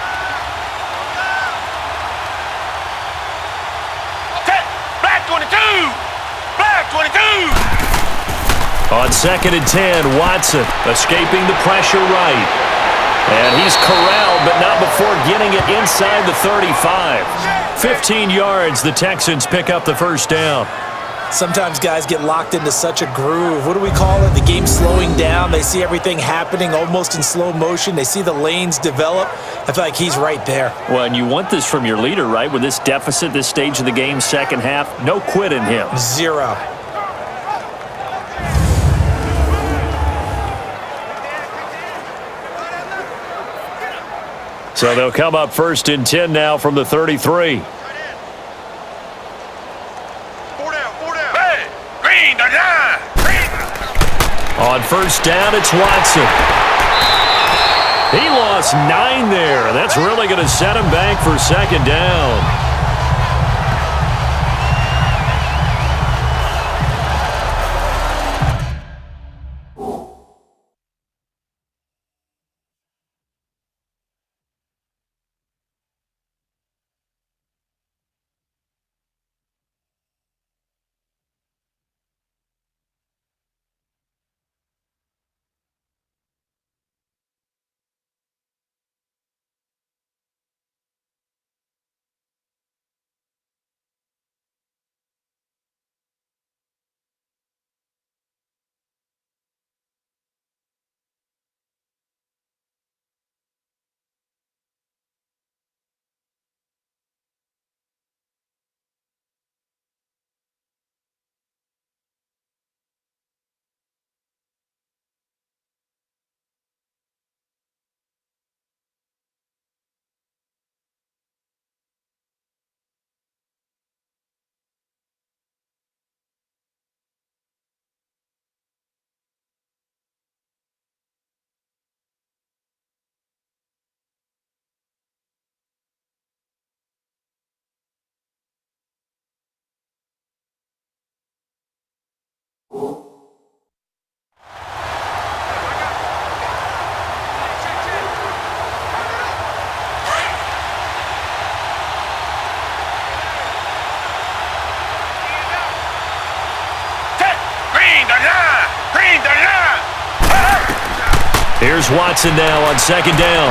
Black 22! Black 22! On second and 10, Watson escaping the pressure right. And he's corralled, but not before getting it inside the 35. 15 yards, the Texans pick up the first down. Sometimes guys get locked into such a groove. What do we call it? The game's slowing down. They see everything happening almost in slow motion. They see the lanes develop. I feel like he's right there. Well, and you want this from your leader, right? With this deficit, this stage of the game, second half, no quit in him. 0. So they'll come up first and 10 now from the 33. On first down, it's Watson. He lost 9 there. That's really going to set him back for second down. Here's Watson now on second down.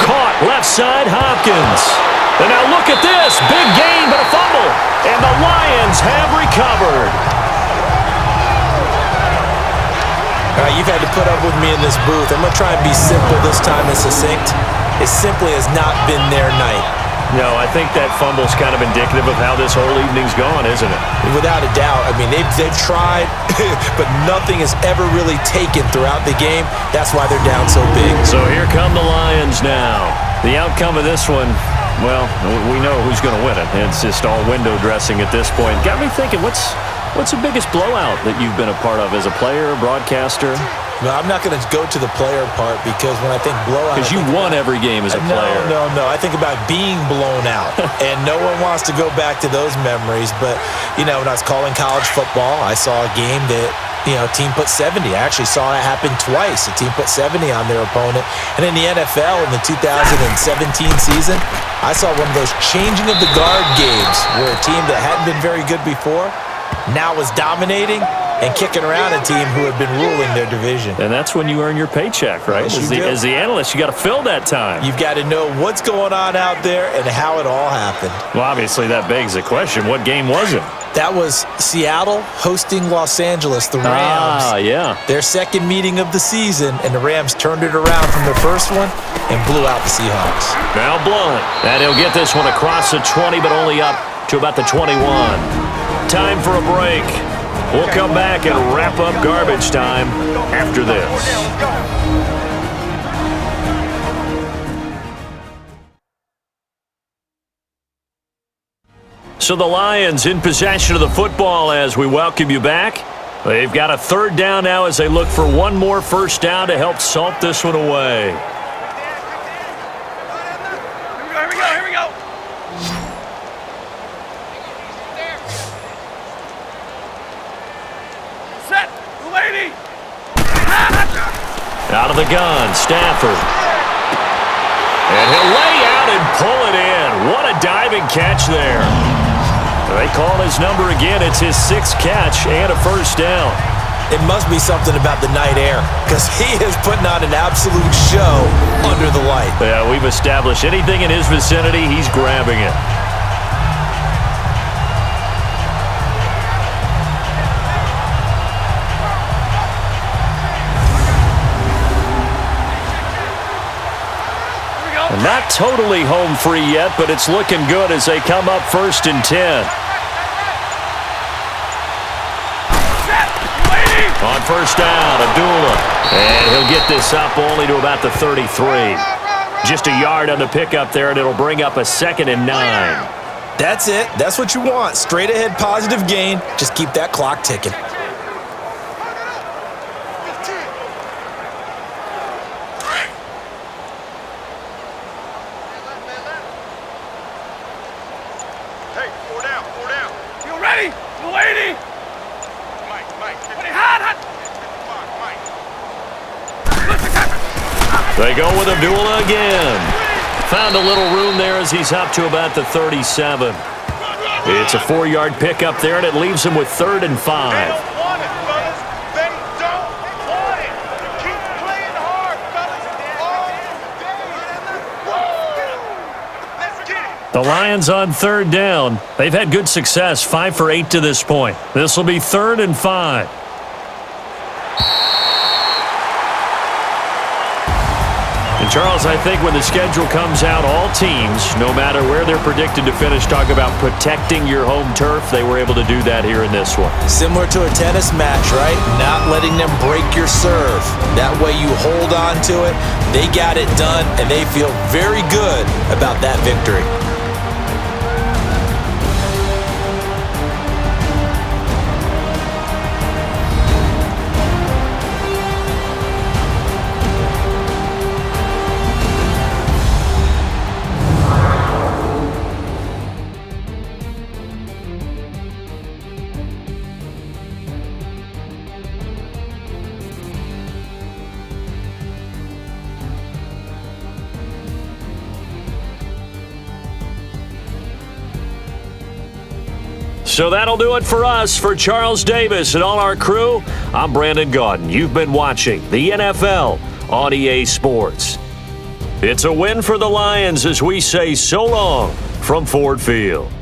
Caught left side, Hopkins. And now look at this. Big gain, but a fumble. And the Lions have recovered. All right, you've had to put up with me in this booth. I'm going to try and be simple this time and succinct. It simply has not been their night. No, I think that fumble's kind of indicative of how this whole evening's gone, isn't it? Without a doubt. I mean, they've tried, but nothing has ever really taken throughout the game. That's why they're down so big. So here come the Lions now. The outcome of this one, well, we know who's going to win it. It's just all window dressing at this point. Got me thinking, what's the biggest blowout that you've been a part of as a player, broadcaster? No, I'm not going to go to the player part because when I think blowout... Because you won every game as a player. No. I think about being blown out. And no one wants to go back to those memories. But, you know, when I was calling college football, I saw a game that a team put 70. I actually saw that happen twice. A team put 70 on their opponent. And in the NFL in the 2017 season, I saw one of those changing of the guard games where a team that hadn't been very good before now was dominating and kicking around a team who had been ruling their division. And that's when you earn your paycheck, right? Yes, As the analyst, you got to fill that time. You've got to know what's going on out there and how it all happened. Well, obviously, that begs the question, what game was it? That was Seattle hosting Los Angeles, the Rams. Yeah. Their second meeting of the season, and the Rams turned it around from their first one and blew out the Seahawks. Now Blunt, and he'll get this one across the 20, but only up to about the 21. Time for a break. We'll come back and wrap up garbage time after this. So the Lions in possession of the football as we welcome you back. They've got a third down now as they look for one more first down to help salt this one away. Here we go. Set, lady. Out of the gun, Stafford. And he'll lay out and pull it in. What a diving catch there. They call his number again. It's his sixth catch and a first down. It must be something about the night air because he is putting on an absolute show under the light. Yeah, we've established anything in his vicinity, he's grabbing it. Not totally home free yet, but it's looking good as they come up 1st and 10. On first down, Abdullah. And he'll get this up only to about the 33. Just a yard on the pickup there, and it'll bring up a 2nd and 9. That's it. That's what you want. Straight ahead positive gain. Just keep that clock ticking. They go with Abdullah again. Found a little room there as he's up to about the 37. It's a 4-yard pickup there, and it leaves him with 3rd and 5. The Lions on 3rd down. They've had good success, 5 for 8 to this point. This will be 3rd and 5. And Charles, I think when the schedule comes out, all teams, no matter where they're predicted to finish, talk about protecting your home turf. They were able to do that here in this one. Similar to a tennis match, right? Not letting them break your serve. That way you hold on to it. They got it done, and they feel very good about that victory. So that'll do it for us. For Charles Davis and all our crew, I'm Brandon Gaudin. You've been watching the NFL on EA Sports. It's a win for the Lions as we say so long from Ford Field.